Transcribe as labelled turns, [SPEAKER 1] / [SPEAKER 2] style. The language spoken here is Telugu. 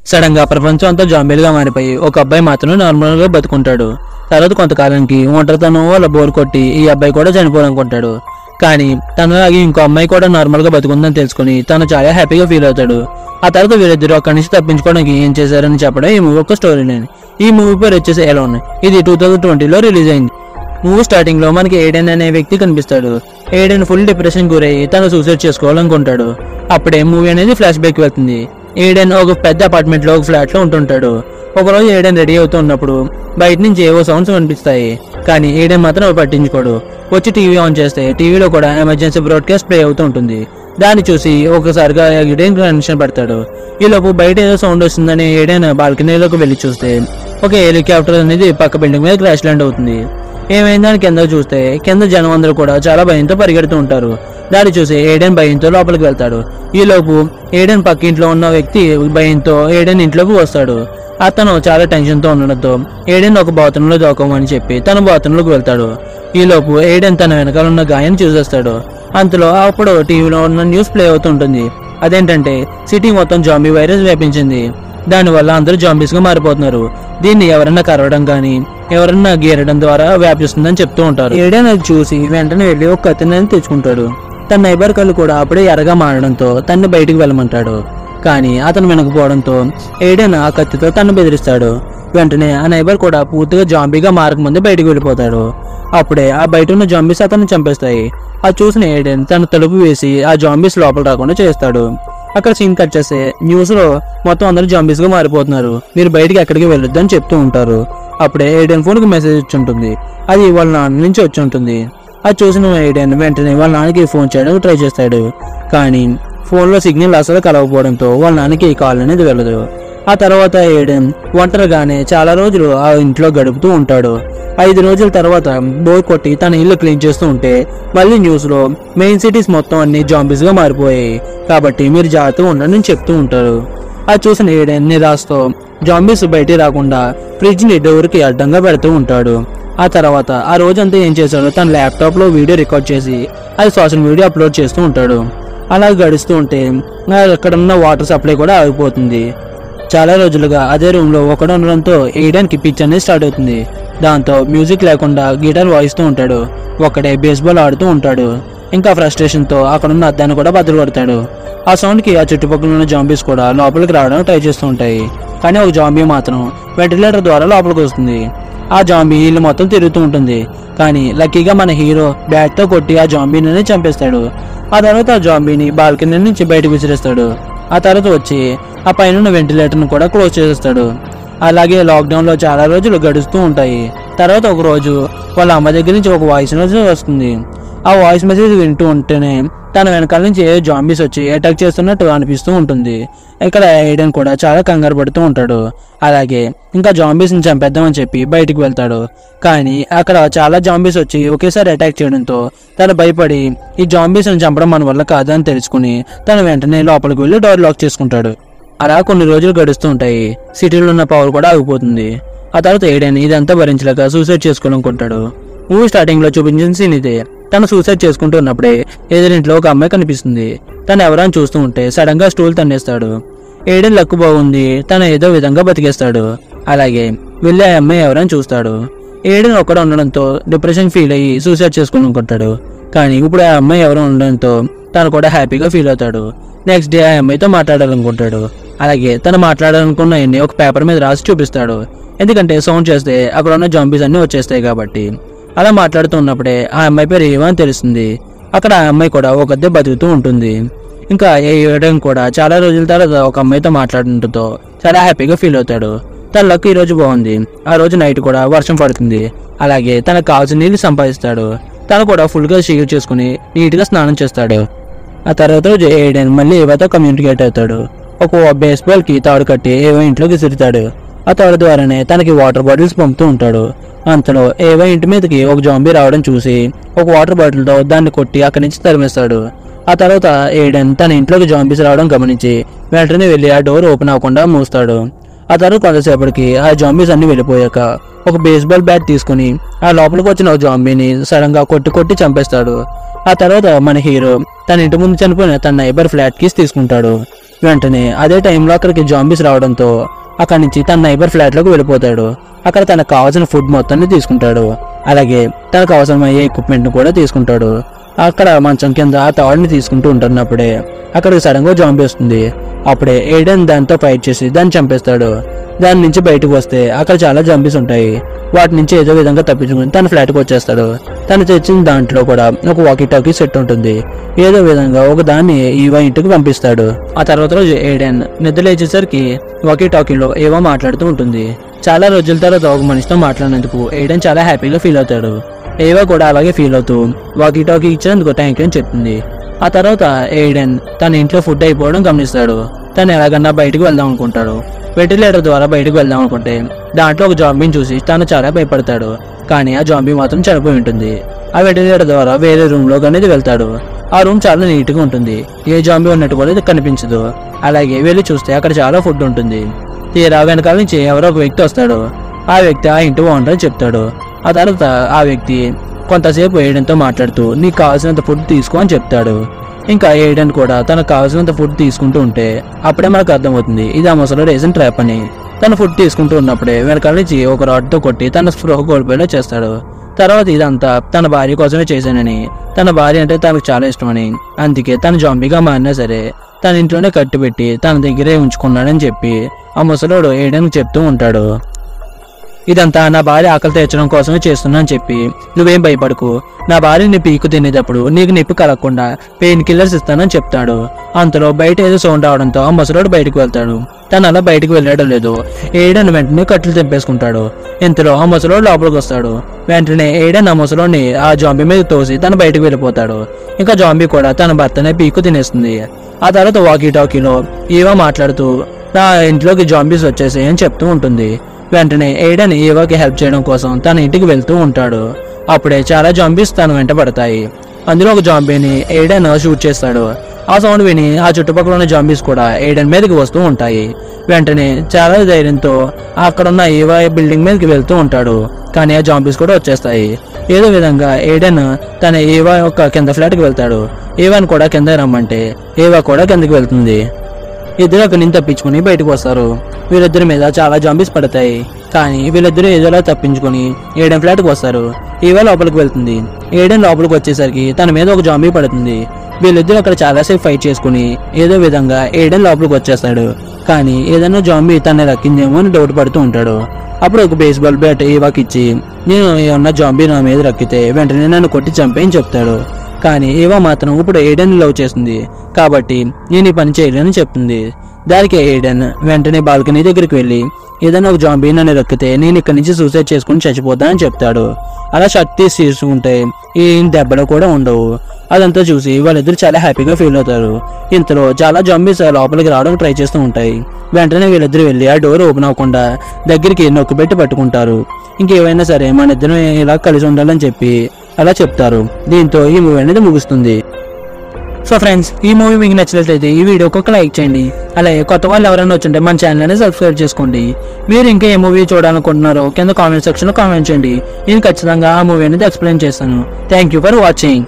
[SPEAKER 1] సడన్ గా ప్రపంచం అంతా జాంబీలుగా మారిపోయి ఒక అబ్బాయి మాత్రం నార్మల్ గా బతుకుంటాడు. తర్వాత కొంతకాలానికి ఒంటరితనం వల్ల బోర్ కొట్టి ఈ అబ్బాయి కూడా చనిపోవాలనుకుంటాడు. కానీ తనలాగే ఇంకో అమ్మాయి కూడా నార్మల్ గా బతుకుందని తెలుసుకుని తను చాలా హ్యాపీగా ఫీల్ అవుతాడు. ఆ తర్వాత వీరిద్దరు అక్కడి నుంచి తప్పించుకోవడానికి ఏం చేశారని చెప్పడం ఈ మూవీ ఒక స్టోరీ లైన్. ఈ మూవీ పేరు వచ్చేసి ఎలోన్. ఇది 2020లో రిలీజ్ అయింది. మూవీ స్టార్టింగ్ లో మనకి ఏడెన్ అనే వ్యక్తి కనిపిస్తాడు. ఏడెన్ ఫుల్ డిప్రెషన్ గురయ్యి తను సూసైడ్ చేసుకోవాలనుకుంటాడు. అప్పుడే మూవీ అనేది ఫ్లాష్ బ్యాక్ వెళ్తుంది. ఏడెన్ ఒక పెద్ద అపార్ట్మెంట్ లో ఒక ఫ్లాట్ లో ఉంటుంటాడు. ఒకరోజు ఏడెన్ రెడీ అవుతూ ఉన్నప్పుడు బయట నుంచి ఏవో సౌండ్స్ వినిపిస్తాయి. కానీ ఏడెన్ మాత్రం పట్టించుకోడు. వచ్చి టీవీ ఆన్ చేస్తే టీవీలో కూడా ఎమర్జెన్సీ బ్రాడ్కాస్ట్ ప్లే అవుతూ ఉంటుంది. దాన్ని చూసి ఒకసారిగా ఏడెన్ టెన్షన్ పడతాడు. ఈలోపు బయట ఏదో సౌండ్ వస్తుందని ఏడెన్ బాల్కనీలోకి వెళ్లి చూస్తే ఒక హెలికాప్టర్ అనేది పక్క బిల్డింగ్ మీద క్రాష్ ల్యాండ్ అవుతుంది. ఏమైందని కింద చూస్తే కింద జనం అందరూ కూడా చాలా భయంతో పరిగెడుతూ ఉంటారు. దాన్ని చూసి ఏడెన్ భయంతో లోపలికి వెళ్తాడు. ఈలోపు ఏడెన్ పక్క ఇంట్లో ఉన్న వ్యక్తి భయంతో ఏడెన్ ఇంట్లోకి వస్తాడు. అతను చాలా టెన్షన్ తో ఉండడంతో ఏడెన్ ఒక బాత్రూంలో దోకమని చెప్పి తన బాత్రూంలోకి వెళ్తాడు. ఈలోపు ఏడెన్ తన వెనకాల ఉన్న గాయాన్ని చూసేస్తాడు. అంతలో అప్పుడు టీవీలో ఉన్న న్యూస్ ప్లే అవుతుంటుంది. అదేంటంటే సిటీ మొత్తం జాంబీ వైరస్ వ్యాపించింది. దానివల్ల అందరూ జాంబీస్ గా మారిపోతున్నారు. దీన్ని ఎవరన్నా కరవడం గానీ ఎవరన్నా గీరడం ద్వారా వ్యాపిస్తుందని చెప్తూ ఉంటారు. ఏడెన్ అది చూసి వెంటనే వెళ్లి ఒక కత్తిని తెచ్చుకుంటాడు. తన నైబర్ కళ్ళు కూడా అప్పుడే ఎర్రగా మారడంతో తన్ని బయటికి వెళ్ళమంటాడు. కానీ అతను వెనకపోవడంతో ఏడెన్ ఆ కత్తితో తను బెదిరిస్తాడు. వెంటనే ఆ నైబర్ కూడా పూర్తిగా జాంబీగా మారకముందే బయటికి వెళ్ళిపోతాడు. అప్పుడే ఆ బయట ఉన్న జాంబీస్ అతన్ని చంపేస్తాయి. అది చూసిన ఏడెన్ తన తలుపు వేసి ఆ జాంబీస్ లోపల రాకుండా చేస్తాడు. అక్కడ సీన్ కట్ చేస్తే న్యూస్ లో మొత్తం అందరూ జాంబీస్ గా మారిపోతున్నారు, మీరు బయటికి ఎక్కడికి వెళ్ళొద్దు అని చెప్తూ ఉంటారు. అప్పుడే ఏడెన్ ఫోన్ కి మెసేజ్ వచ్చి ఉంటుంది. అది వాళ్ళ నాన్న నుంచి వచ్చి ఉంటుంది. అది చూసిన ఏడెన్ వెంటనే వాళ్ళ నాన్నకి ఫోన్ చేయడానికి ట్రై చేస్తాడు. కానీ ఫోన్ లో సిగ్నల్ అసలు కలవకపోవడంతో వాళ్ళ నాన్నకి కాల్ అనేది వెళ్ళదు. ఆ తర్వాత ఏడెన్ ఒంటరిగానే చాలా రోజులు ఆ ఇంట్లో గడుపుతూ ఉంటాడు. 5 రోజుల తర్వాత బోర్ కొట్టి తన ఇల్లు క్లీన్ చేస్తూ ఉంటే మళ్ళీ న్యూస్ లో మెయిన్ సిటీస్ మొత్తం అన్ని జాంబీస్ గా మారిపోయాయి, కాబట్టి మీరు జాగ్రత్తగా ఉండండి చెప్తూ ఉంటారు. అది చూసిన ఏడెన్ నిరాశతో జాంబీస్ బయటికి రాకుండా ఫ్రిడ్జ్ ని డోర్ కి అడ్డంగా పెడుతూ ఉంటాడు. ఆ తర్వాత ఆ రోజంతా ఏం చేశాడో తన ల్యాప్టాప్ లో వీడియో రికార్డ్ చేసి అది సోషల్ మీడియా అప్లోడ్ చేస్తూ ఉంటాడు. అలా గడుస్తూ ఉంటే అక్కడ ఉన్న వాటర్ సప్లై కూడా ఆగిపోతుంది. చాలా రోజులుగా అదే రూమ్ లో ఒకడు ఉండడంతో ఏడెన్ కి పిచ్ అనేది స్టార్ట్ అవుతుంది. దాంతో మ్యూజిక్ లేకుండా గిటార్ వాయిస్తూ ఉంటాడు. ఒకడే బేస్బాల్ ఆడుతూ ఉంటాడు. ఇంకా ఫ్రస్ట్రేషన్ తో అక్కడున్న అద్దాన్ని కూడా బద్దలు కొడతాడు. ఆ సౌండ్ కి ఆ చుట్టుపక్కల ఉన్న జాంబీస్ కూడా లోపలికి రావడానికి ట్రై చేస్తూ ఉంటాయి. కానీ ఒక జాంబీ మాత్రం వెంటిలేటర్ ద్వారా లోపలికి వస్తుంది. ఆ జాంబీ ఇల్లు మొత్తం తిరుగుతూ ఉంటుంది. కానీ లక్కీగా మన హీరో బ్యాట్ తో కొట్టి ఆ జాంబీని చంపేస్తాడు. ఆ తర్వాత ఆ జాంబీని బాల్కనీ నుంచి బయటకు విసిరేస్తాడు. ఆ తర్వాత వచ్చి ఆ పైన వెంటిలేటర్ ను కూడా క్లోజ్ చేసేస్తాడు. అలాగే లాక్డౌన్ లో చాలా రోజులు గడుస్తూ ఉంటాయి. తర్వాత ఒక రోజు వాళ్ళ అమ్మ దగ్గర నుంచి ఒక వాయిస్ మెసేజ్ వస్తుంది. ఆ వాయిస్ మెసేజ్ వింటూ ఉంటేనే తన వెనకాల నుంచి ఏ జాంబీస్ వచ్చి అటాక్ చేస్తున్నట్టు అనిపిస్తూ ఉంటుంది. ఇక్కడ ఏడెన్ కూడా చాలా కంగారు పడుతూ ఉంటాడు. అలాగే ఇంకా జాంబీస్ ని చంపేద్దామని చెప్పి బయటికి వెళ్తాడు. కానీ అక్కడ చాలా జాంబీస్ వచ్చి ఒకేసారి అటాక్ చేయడంతో తను భయపడి ఈ జాంబీస్ ని చంపడం మన వల్ల కాదని తెలుసుకుని తను వెంటనే లోపలికి వెళ్లి డోర్ లాక్ చేసుకుంటాడు. అలా కొన్ని రోజులు గడుస్తూ ఉంటాయి. సిటీలో ఉన్న పవర్ కూడా ఆగిపోతుంది. ఆ తర్వాత ఏడెన్ ఇదంతా భరించలేక సూసైడ్ చేసుకోవాలనుకుంటాడు. మూవీ స్టార్టింగ్ లో చూపించిన సీన్ ఇదే. తను సూసైడ్ చేసుకుంటూ ఉన్నప్పుడే ఎదురింట్లో ఒక అమ్మాయి కనిపిస్తుంది. తను ఎవరైనా చూస్తూ ఉంటే సడన్ గా స్టూల్ తన్నేస్తాడు. ఏడెన్ లక్కు బాగుంది, తను ఏదో విధంగా బతికేస్తాడు. అలాగే వెళ్ళి ఆ అమ్మాయి ఎవరైనా చూస్తాడు. ఏడెన్ ఒక్కడ ఉండడంతో డిప్రెషన్ ఫీల్ అయ్యి సూసైడ్ చేసుకోవాలనుకుంటాడు. కానీ ఇప్పుడు ఆ అమ్మాయి ఎవరో ఉండడంతో తను కూడా హ్యాపీగా ఫీల్ అవుతాడు. నెక్స్ట్ డే ఆ అమ్మాయితో మాట్లాడాలనుకుంటాడు. అలాగే తను మాట్లాడాలనుకున్న ఒక పేపర్ మీద రాసి చూపిస్తాడు. ఎందుకంటే సౌండ్ చేస్తే అక్కడ ఉన్న జాంబీస్ అన్ని వచ్చేస్తాయి కాబట్టి. అలా మాట్లాడుతున్నప్పుడే ఆ అమ్మాయి పేరు ఏవో అని తెలుస్తుంది. అక్కడ ఆ అమ్మాయి కూడా ఒకదే బతుకుతూ ఉంటుంది. ఇంకా ఏడెన్ కూడా చాలా రోజుల తర్వాత ఒక అమ్మాయితో మాట్లాడటంతో చాలా హ్యాపీగా ఫీల్ అవుతాడు. తన లక్ ఈ రోజు బాగుంది. ఆ రోజు నైట్ కూడా వర్షం పడుతుంది. అలాగే తనకు కావాల్సిన నీళ్ళు సంపాదిస్తాడు. తను కూడా ఫుల్ గా షేవ్ చేసుకుని నీట్ గా స్నానం చేస్తాడు. ఆ తర్వాత రోజు ఏడెన్ మళ్ళీ ఏవైతే కమ్యూనికేట్ అవుతాడు. ఒక బేస్బాల్ కి తాడు కట్టి ఏవో ఇంట్లోకి విసురుతాడు. ఆ తాడు ద్వారానే తనకి వాటర్ బాటిల్స్ పంపుతూ ఉంటాడు. అంతలో ఏవో ఇంటి మీదకి ఒక జాంబీ రావడం చూసి ఒక వాటర్ బాటిల్ తో దాన్ని కొట్టి అక్కడి నుంచి తరిమేస్తాడు. ఆ తర్వాత ఏడెన్ తన ఇంట్లోకి జాంబీస్ రావడం గమనించి వెంటనే వెళ్లి ఆ డోర్ ఓపెన్ అవ్వకుండా మూస్తాడు. ఆ తర్వాత కొంతసేపటికి ఆ జాంబీస్ అన్ని వెళ్ళిపోయాక ఒక బేస్బాల్ బ్యాట్ తీసుకుని ఆ లోపలికి వచ్చిన ఒక జాంబీని సడన్ గా కొట్టి చంపేస్తాడు. ఆ తర్వాత మన హీరో తన ఇంటి ముందు చనిపోయిన తన నైబర్ ఫ్లాట్ కీస్ తీసుకుంటాడు. వెంటనే అదే టైంలో అక్కడికి జాంబీస్ రావడంతో అక్కడి నుంచి తన నైబర్ ఫ్లాట్ లోకి వెళ్ళిపోతాడు. అక్కడ తనకు కావాల్సిన ఫుడ్ మొత్తాన్ని తీసుకుంటాడు. అలాగే తనకు అవసరమయ్యే ఎక్విప్మెంట్ ను కూడా తీసుకుంటాడు. అక్కడ మంచం కింద ఆ తాడుని తీసుకుంటూ ఉంటున్నప్పుడే అక్కడికి సడన్ గా జాంబీ వస్తుంది. అప్పుడే ఎయిడెన్ దాంతో ఫైట్ చేసి దాన్ని చంపేస్తాడు. దాని నుంచి బయటకు వస్తే అక్కడ చాలా జాంబీస్ ఉంటాయి. వాటి నుంచి ఏదో విధంగా తప్పించుకుని తన ఫ్లాట్కి వచ్చేస్తాడు. తను తెచ్చిన దాంట్లో కూడా ఒక వాకీ టాకీ సెట్ ఉంటుంది. ఏదో విధంగా ఒక దాన్ని ఈవా ఇంటికి పంపిస్తాడు. ఆ తర్వాత రోజు ఎయిడెన్ నిద్ర లేచేసరికి వాకీ టాకీలో ఏవో మాట్లాడుతూ ఉంటుంది. చాలా రోజుల తర్వాత ఒక మనిషితో మాట్లాడినందుకు ఎయిడెన్ చాలా హ్యాపీగా ఫీల్ అవుతాడు. ఏవో కూడా అలాగే ఫీల్ అవుతూ వాకీ టాకీ ఇచ్చినందుకు థ్యాంక్ యూ అని చెప్తుంది. ఆ తర్వాత ఎయిడెన్ తన ఇంట్లో ఫుడ్ అయిపోవడం గమనిస్తాడు. తను ఎలాగన్నా బయటకు వెళ్దాం అనుకుంటాడు. వెంటిలేటర్ ద్వారా బయటకు వెళ్దాం అనుకుంటే దాంట్లో ఒక జాంబీని చూసి తను చాలా భయపడతాడు. కానీ ఆ జాంబీ మాత్రం చనిపోయి ఉంటుంది. ఆ వెంటిలేటర్ ద్వారా వేరే రూమ్ లో అనేది వెళ్తాడు. ఆ రూమ్ చాలా నీట్ గా ఉంటుంది. ఏ జాంబీ ఉన్నట్టు కూడా కనిపించదు. అలాగే వెళ్ళి చూస్తే అక్కడ చాలా ఫుడ్ ఉంటుంది. తీరా వెనకాల నుంచి ఎవరో ఒక వ్యక్తి వస్తాడు. ఆ వ్యక్తి ఆ ఇంటి ఓనర్ అని చెప్తాడు. ఆ తర్వాత ఆ వ్యక్తి కొంతసేపు ఎయిడెన్తో మాట్లాడుతూ నీకు కావాల్సినంత ఫుడ్ తీసుకో అని చెప్తాడు. ఇంకా ఎయిడెన్ కూడా తనకు కావాల్సినంత ఫుడ్ తీసుకుంటూ ఉంటే అప్పుడే మనకు అర్థమవుతుంది ఇది ఆ ముసలోడు వేసిన ట్రాప్ అని. తను ఫుడ్ తీసుకుంటూ ఉన్నప్పుడే వెనకాల నుంచి ఒక రాడ్తో కొట్టి తన స్పృహ కోల్పోయేలా చేస్తాడు. తర్వాత ఇదంతా తన భార్య కోసమే చేశానని, తన భార్య అంటే తనకు చాలా ఇష్టమని, అందుకే తన జాంబీగా మారినా సరే తన ఇంట్లోనే కట్టిపెట్టి తన దగ్గరే ఉంచుకున్నాడని చెప్పి ఆ ముసలోడు ఎయిడెన్కి చెప్తూ ఉంటాడు. ఇదంతా నా భార్య ఆకలి తీర్చడం కోసమే చేస్తున్నా అని చెప్పి నువ్వేం భయపడకు, నా భార్యని పీకు తినేటప్పుడు నీకు నిప్పు కలగకుండా పెయిన్ కిల్లర్స్ ఇస్తానని చెప్తాడు. అంతలో బయట ఏదో సౌండ్ రావడంతో ఆ ముసలోడు బయటకు వెళ్తాడు. తను అలా బయటకు వెళ్ళడం లేదు. ఎయిడెన్ వెంటనే కట్లు తెంపేసుకుంటాడు. ఇంతలో ఆ ముసలోడు లోపలికి వస్తాడు. వెంటనే ఎయిడెన్ ఆ ముసలోడిని ఆ జాంబీ మీద తోసి తను బయటకు వెళ్ళిపోతాడు. ఇంకా జాంబీ కూడా తన భర్తనే పీకు తినేస్తుంది. ఆ తర్వాత వాకీ టాకీలో ఈవా మాట్లాడుతూ నా ఇంట్లోకి జాంబీస్ వచ్చేసాయి అని చెప్తూ ఉంటుంది. వెంటనే ఎయిడెన్ ఈవాకి హెల్ప్ చేయడం కోసం తన ఇంటికి వెళ్తూ ఉంటాడు. అప్పుడే చాలా జాంబీస్ తన వెంట పడతాయి. అందులో ఒక జాంబీని ఎయిడెన్ షూట్ చేస్తాడు. ఆ సౌండ్ విని ఆ చుట్టుపక్కల ఉన్న జాంబీస్ కూడా ఎయిడెన్ మీదకి వస్తూ ఉంటాయి. వెంటనే చాలా ధైర్యంతో అక్కడున్న ఈవా బిల్డింగ్ మీదకి వెళ్తూ ఉంటాడు. కానీ ఆ జాంబీస్ కూడా వచ్చేస్తాయి. ఏదో విధంగా ఎయిడెన్ తన ఈవా యొక్క కింద ఫ్లాట్కి వెళ్తాడు. ఈవాని కూడా కింద రమ్మంటే ఈవా కూడా కిందకి వెళ్తుంది. ఇద్దరు అక్కడి నుంచి తప్పించుకుని బయటకు వస్తారు. వీళ్ళిద్దరి మీద చాలా జాంబీస్ పడతాయి. కానీ వీళ్ళిద్దరూ ఏదోలా తప్పించుకుని ఎయిడెన్ ఫ్లాట్కి వస్తారు. ఈవా లోపలికి వెళ్తుంది. ఎయిడెన్ లోపలికి వచ్చేసరికి తన మీద ఒక జాంబీ పడుతుంది. వీళ్ళిద్దరూ అక్కడ చాలాసేపు ఫైట్ చేసుకుని ఏదో విధంగా ఎయిడెన్ లోపలికి వచ్చేస్తాడు. కానీ ఏదైనా జాంబీ తనని రక్కిందేమో అని డౌట్ పడుతూ ఉంటాడు. అప్పుడు ఒక బేస్బాల్ బ్యాట్ ఈవాకి ఇచ్చి నేను ఏమన్నా జాంబీ నా మీద రక్కితే వెంటనే నన్ను కొట్టి చంపేయని చెప్తాడు. కానీ ఈవా మాత్రం ఇప్పుడు ఎయిడెన్ లవ్ చేస్తుంది కాబట్టి నేను ఈ పని చేయలేని చెప్తుంది. దానికి ఎయిడెన్ వెంటనే బాల్కనీ దగ్గరికి వెళ్ళి ఏదైనా ఒక జాంబీ నన్ను రక్కితే నేను ఇక్కడి నుంచి సూసైడ్ చేసుకుని చచ్చిపోతా అని చెప్తాడు. అలా శక్తి తీసుకుంటే ఈ దెబ్బలు కూడా ఉండవు. అదంతా చూసి వాళ్ళిద్దరు చాలా హ్యాపీగా ఫీల్ అవుతారు. ఇంతలో చాలా జాంబీస్ లోపలికి రావడానికి ట్రై చేస్తూ ఉంటాయి. వెంటనే వీళ్ళిద్దరు వెళ్ళి ఆ డోర్ ఓపెన్ అవ్వకుండా దగ్గరికి నొక్కి పెట్టి పట్టుకుంటారు. ఇంకేమైనా సరే మన ఇద్దరు ఇలా కలిసి ఉండాలని చెప్పి అలా చెప్తారు. దీంతో ఈ మూవీ అనేది ముగుస్తుంది. సో ఫ్రెండ్స్, ఈ మూవీ మీకు నచ్చినట్లయితే ఈ వీడియోకి ఒక లైక్ చేయండి. అలాగే కొత్త వాళ్ళు ఎవరైనా వచ్చుంటే మన ఛానల్ అనేది సబ్స్క్రైబ్ చేసుకోండి. మీరు ఇంకా ఏ మూవీ చూడాలనుకుంటున్నారో కింద కామెంట్ సెక్షన్ లో కామెంట్ చేయండి. నేను ఖచ్చితంగా ఆ మూవీ అనేది ఎక్స్ప్లెయిన్ చేస్తాను. Thank you for watching.